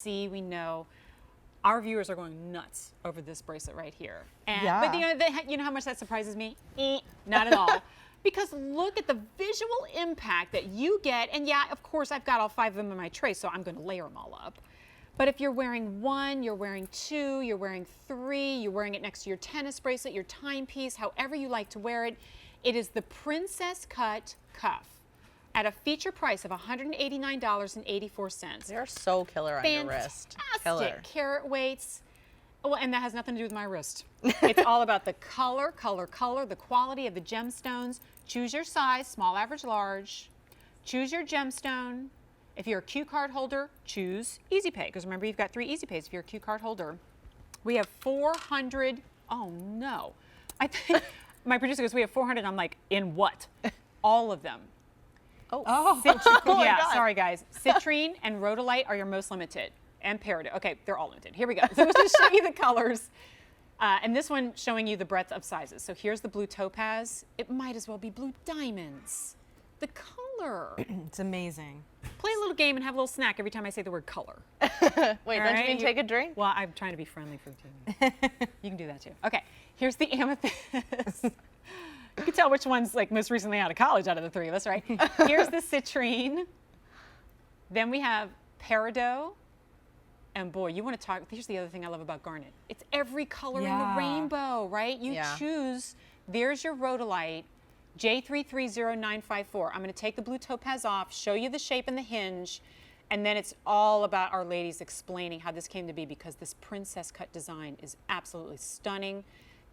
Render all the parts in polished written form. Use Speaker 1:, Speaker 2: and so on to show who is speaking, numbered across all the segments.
Speaker 1: see, we know our viewers are going nuts over this bracelet right here. And,
Speaker 2: Yeah.
Speaker 1: But you know how much that surprises me? Not at all. Because look at the visual impact that you get. And yeah, of course, I've got all 5 of them in my tray, so I'm going to layer them all up. But if you're wearing 1, you're wearing 2, you're wearing 3, you're wearing it next to your tennis bracelet, your timepiece, however you like to wear it, it is the Princess Cut Cuff at a feature price of $189.84.
Speaker 3: They're so killer on your wrist.
Speaker 1: Fantastic carat weights. Well, and that has nothing to do with my wrist. It's all about the color, the quality of the gemstones. Choose your size, small, average, large. Choose your gemstone. If you're a Q card holder, choose Easy Pay, because remember, you've got 3 Easy Pays if you're a Q card holder. We have 400, oh no. I think my producer goes, we have 400. I'm like, in what? All of them.
Speaker 3: Oh,
Speaker 1: Oh
Speaker 3: my
Speaker 1: yeah,
Speaker 3: God.
Speaker 1: sorry guys. Citrine and Rhodolite are your most limited. And Peridot. Okay, they're all limited. Here we go. So let's just show you the colors. And this one showing you the breadth of sizes. So here's the blue topaz. It might as well be blue diamonds. The color.
Speaker 2: It's amazing.
Speaker 1: Play a little game and have a little snack every time I say the word color.
Speaker 3: Wait,
Speaker 1: All
Speaker 3: don't
Speaker 1: right?
Speaker 3: you mean take a drink?
Speaker 1: Well, I'm trying to be friendly for the team. You can do that too. Okay, here's the amethyst. You can tell which one's like most recently out of college out of the 3 of us, right? Here's the citrine. Then we have peridot. And boy, you want to talk, here's the other thing I love about garnet. It's every color in the rainbow, right? You choose, there's your rhodolite, J330954. I'm going to take the blue topaz off, show you the shape and the hinge, and then it's all about our ladies explaining how this came to be, because this princess cut design is absolutely stunning.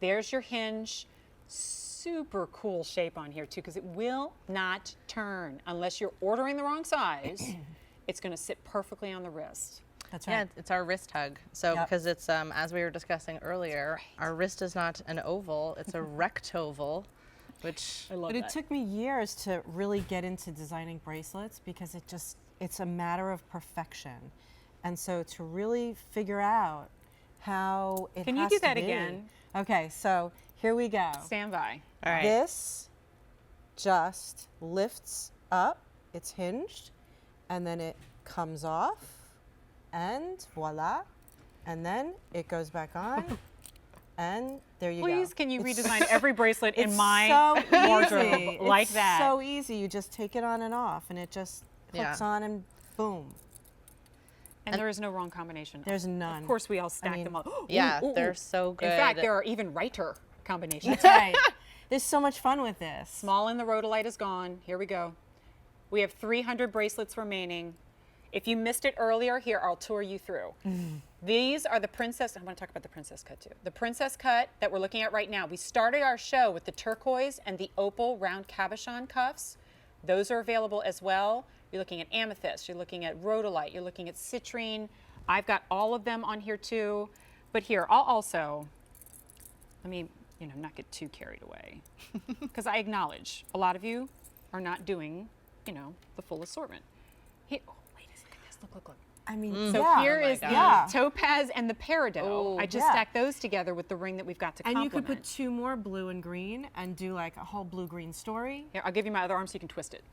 Speaker 1: There's your hinge. Super cool shape on here too, because it will not turn unless you're ordering the wrong size. It's going to sit perfectly on the wrist.
Speaker 2: That's right.
Speaker 3: Yeah, it's our wrist hug. So because it's, as we were discussing earlier, our wrist is not an oval, it's a rectoval, which
Speaker 1: I love
Speaker 2: But
Speaker 1: that.
Speaker 2: it took me years to really get into designing bracelets, because it's a matter of perfection. And so to really figure out how it
Speaker 1: Can you
Speaker 2: has
Speaker 1: do
Speaker 2: to
Speaker 1: that
Speaker 2: be.
Speaker 1: again?
Speaker 2: Okay, so here we go.
Speaker 1: Stand by.
Speaker 3: all right.
Speaker 2: This just lifts up, it's hinged, and then it comes off, and voila, and then it goes back on, and there you go.
Speaker 1: Please, can you
Speaker 2: It's
Speaker 1: redesign every bracelet in
Speaker 2: It's
Speaker 1: my
Speaker 2: so
Speaker 1: wardrobe
Speaker 2: easy.
Speaker 1: like
Speaker 2: It's
Speaker 1: that?
Speaker 2: so easy. You just take it on and off, and it just hooks on, and boom.
Speaker 1: And there is no wrong combination.
Speaker 2: There's none.
Speaker 1: Of course, we all stack
Speaker 2: mean,
Speaker 1: them up.
Speaker 3: yeah,
Speaker 1: Ooh, ooh,
Speaker 3: they're
Speaker 1: ooh.
Speaker 3: so good.
Speaker 1: In fact, there are even righter combinations.
Speaker 2: That's right. There's so much fun with this.
Speaker 1: Small and the rhodolite is gone. Here we go. We have 300 bracelets remaining. If you missed it earlier, here, I'll tour you through. These are the princess, I want to talk about the princess cut too. The princess cut that we're looking at right now. We started our show with the turquoise and the opal round cabochon cuffs. Those are available as well. You're looking at amethyst, you're looking at rhodolite, you're looking at citrine. I've got all of them on here too. But here, I'll also, let me, not get too carried away. Because I acknowledge a lot of you are not doing, the full assortment. Here, oh, ladies, look at this, look.
Speaker 2: I mean,
Speaker 1: So
Speaker 2: yeah.
Speaker 1: here
Speaker 3: Oh my
Speaker 1: is
Speaker 3: God.
Speaker 1: the topaz and the peridot.
Speaker 3: Oh,
Speaker 1: I just
Speaker 2: yeah.
Speaker 1: stacked those together with the ring that we've got to
Speaker 2: And
Speaker 1: complement.
Speaker 2: you could put 2 more blue and green and do like a whole blue-green story.
Speaker 1: Here, I'll give you my other arm so you can twist it.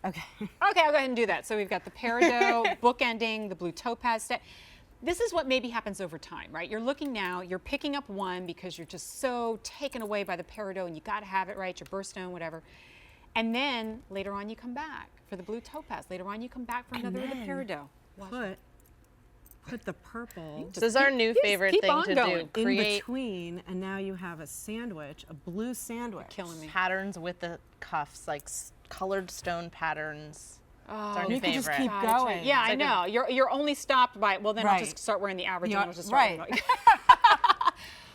Speaker 2: Okay.
Speaker 1: Okay, I'll go ahead and do that. So we've got the peridot, bookending, the blue topaz set. This is what maybe happens over time, right? You're looking now, you're picking up one because you're just so taken away by the peridot and you got to have it, right? Your birthstone, whatever. And then later on you come back for the blue topaz. Later on you come back for another of the
Speaker 2: then
Speaker 1: peridot.
Speaker 2: Put the purple
Speaker 3: this is our new favorite
Speaker 1: keep
Speaker 3: thing
Speaker 1: on
Speaker 3: to
Speaker 1: going.
Speaker 3: do.
Speaker 2: in
Speaker 3: Create
Speaker 2: between, and now you have a sandwich, a blue sandwich.
Speaker 1: Killing me.
Speaker 3: patterns with the cuffs, like colored stone patterns. It's our new
Speaker 2: you could just
Speaker 3: favorite.
Speaker 2: keep
Speaker 1: Gotta try-
Speaker 2: going.
Speaker 1: Yeah, I
Speaker 3: like a-
Speaker 1: know. You're only stopped by, well, then I'll
Speaker 2: Right.
Speaker 1: just start wearing the average
Speaker 2: Yeah,
Speaker 1: and I'll just start.
Speaker 2: right.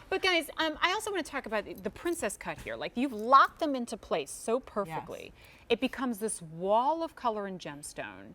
Speaker 1: But guys, I also want to talk about the princess cut here. Like, you've locked them into place so perfectly. It becomes this wall of color and gemstone,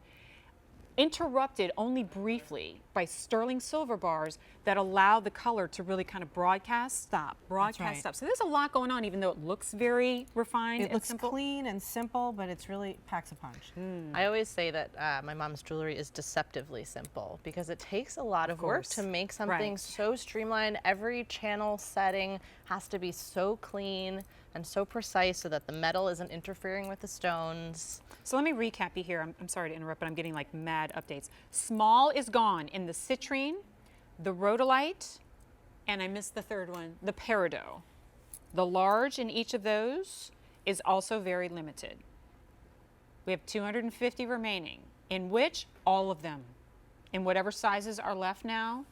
Speaker 1: interrupted only briefly by sterling silver bars that allow the color to really kind of broadcast, stop, broadcast,
Speaker 2: right.
Speaker 1: stop. So there's a lot going on, even though it looks very refined
Speaker 2: It
Speaker 1: and
Speaker 2: looks
Speaker 1: simple.
Speaker 2: clean and simple, but it's really packs a punch.
Speaker 3: I always say that my mom's jewelry is deceptively simple because it takes a lot of work
Speaker 1: course.
Speaker 3: to make something
Speaker 1: Right.
Speaker 3: so streamlined. Every channel setting has to be so clean and so precise so that the metal isn't interfering with the stones.
Speaker 1: So let me recap you here. I'm sorry to interrupt, but I'm getting like mad updates. Small is gone in the citrine, the rhodolite, and I missed the third one, the peridot. The large in each of those is also very limited. We have 250 remaining, in which all of them, in whatever sizes are left now,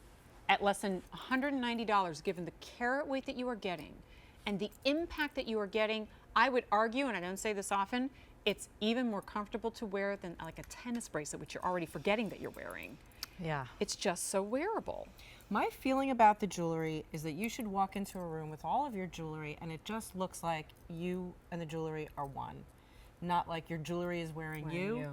Speaker 1: at less than $190, given the carat weight that you are getting and the impact that you are getting, I would argue, and I don't say this often, it's even more comfortable to wear than like a tennis bracelet, which you're already forgetting that you're wearing.
Speaker 3: Yeah.
Speaker 1: It's just so wearable.
Speaker 2: My feeling about the jewelry is that you should walk into a room with all of your jewelry and it just looks like you and the jewelry are one. Not like your jewelry is wearing you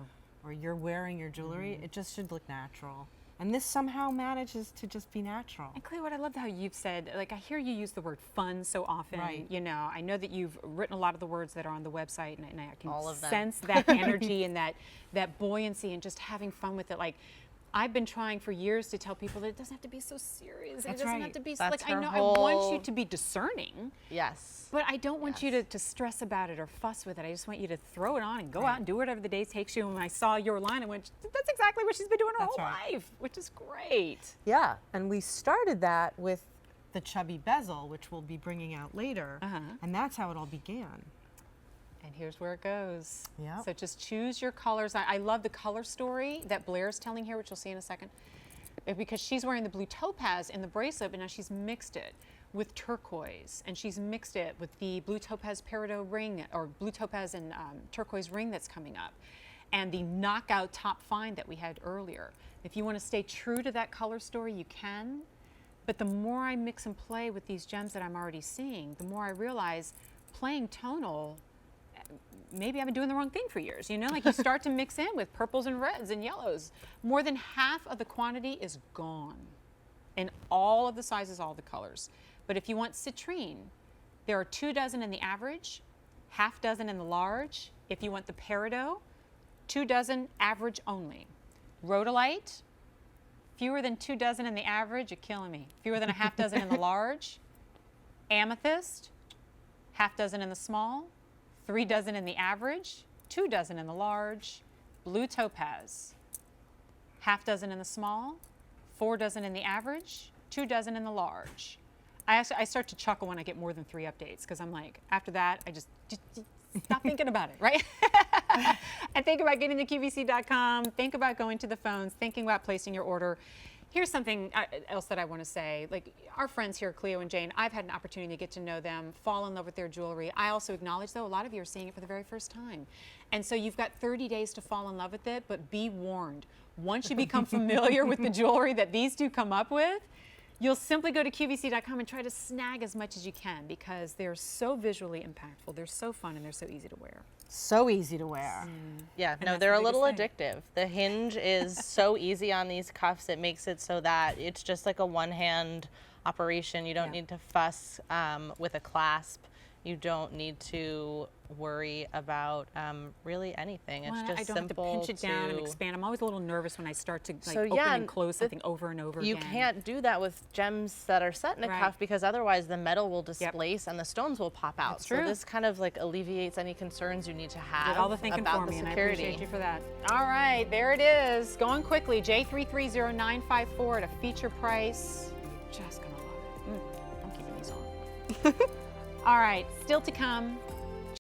Speaker 2: or you're wearing your jewelry. It just should look natural. And this somehow manages to just be natural.
Speaker 1: And Clea, what I love how you've said, like I hear you use the word fun so often.
Speaker 2: Right.
Speaker 1: You know, I know that you've written a lot of the words that are on the website, and I can
Speaker 3: All of them.
Speaker 1: sense that energy and that buoyancy and just having fun with it. Like, I've been trying for years to tell people that it doesn't have to be so serious.
Speaker 2: That's
Speaker 1: it doesn't
Speaker 2: right.
Speaker 1: have to be
Speaker 3: That's
Speaker 1: like I
Speaker 3: her
Speaker 1: know I want
Speaker 3: whole-
Speaker 1: you to be discerning.
Speaker 3: Yes.
Speaker 1: But I don't want you to stress about it or fuss with it. I just want you to throw it on and go out and do whatever the day takes you. And when I saw your line, I went, that's exactly what she's been doing her
Speaker 2: That's
Speaker 1: whole
Speaker 2: right.
Speaker 1: life, which is great.
Speaker 2: Yeah, and we started that with the chubby bezel, which we'll be bringing out later. And that's how it all began.
Speaker 1: And here's where it goes.
Speaker 2: Yep.
Speaker 1: So just choose your colors. I love the color story that Blair's telling here, which you'll see in a second. Because she's wearing the blue topaz in the bracelet, but now she's mixed it with turquoise, and she's mixed it with the blue topaz peridot ring, or blue topaz and turquoise ring that's coming up, and the knockout top fine that we had earlier. If you want to stay true to that color story, you can, but the more I mix and play with these gems that I'm already seeing, the more I realize playing tonal, maybe I've been doing the wrong thing for years, you know? Like you start to mix in with purples and reds and yellows. More than half of the quantity is gone in all of the sizes, all the colors. But if you want citrine, there are 2 dozen in the average, half dozen in the large. If you want the peridot, 2 dozen average only. Rhodolite, fewer than 2 dozen in the average, you're killing me. Fewer than a half dozen in the large. Amethyst, half dozen in the small. 3 dozen in the average, 2 dozen in the large. Blue topaz, half dozen in the small, 4 dozen in the average, 2 dozen in the large. I start to chuckle when I get more than 3 updates because I'm like, after that, I just stop thinking about it, right? And think about getting to QVC.com, think about going to the phones, thinking about placing your order. Here's something else that I want to say. Like our friends here, Cleo and Jane, I've had an opportunity to get to know them, fall in love with their jewelry. I also acknowledge, though, a lot of you are seeing it for the very first time. And so you've got 30 days to fall in love with it, but be warned. Once you become familiar with the jewelry that these two come up with, you'll simply go to QVC.com and try to snag as much as you can because they're so visually impactful, they're so fun, and they're so easy to wear.
Speaker 2: So easy to wear.
Speaker 3: Yeah, no,
Speaker 1: that's
Speaker 3: they're
Speaker 1: the
Speaker 3: a little
Speaker 1: biggest
Speaker 3: addictive. The hinge is so easy on these cuffs. It makes it so that it's just like a one-hand operation. You don't need to fuss with a clasp. You don't need to worry about really anything. It's
Speaker 1: Well,
Speaker 3: just
Speaker 1: I don't
Speaker 3: simple
Speaker 1: have to pinch it down and expand. I'm always a little nervous when I start to like,
Speaker 3: So,
Speaker 1: open
Speaker 3: yeah,
Speaker 1: and close something over and over
Speaker 3: You
Speaker 1: again.
Speaker 3: can't do that with gems that are set in a
Speaker 1: Right.
Speaker 3: cuff because otherwise the metal will displace and the stones will pop out.
Speaker 1: That's
Speaker 3: so
Speaker 1: true.
Speaker 3: this kind of like alleviates any concerns you need to have
Speaker 1: Did all the thinking
Speaker 3: about
Speaker 1: for
Speaker 3: the
Speaker 1: me, and I
Speaker 3: security.
Speaker 1: appreciate you for that. All right, there it is. Going quickly, J330954 at a feature price. You're just gonna love it. I'm keeping these on. All right, still to come,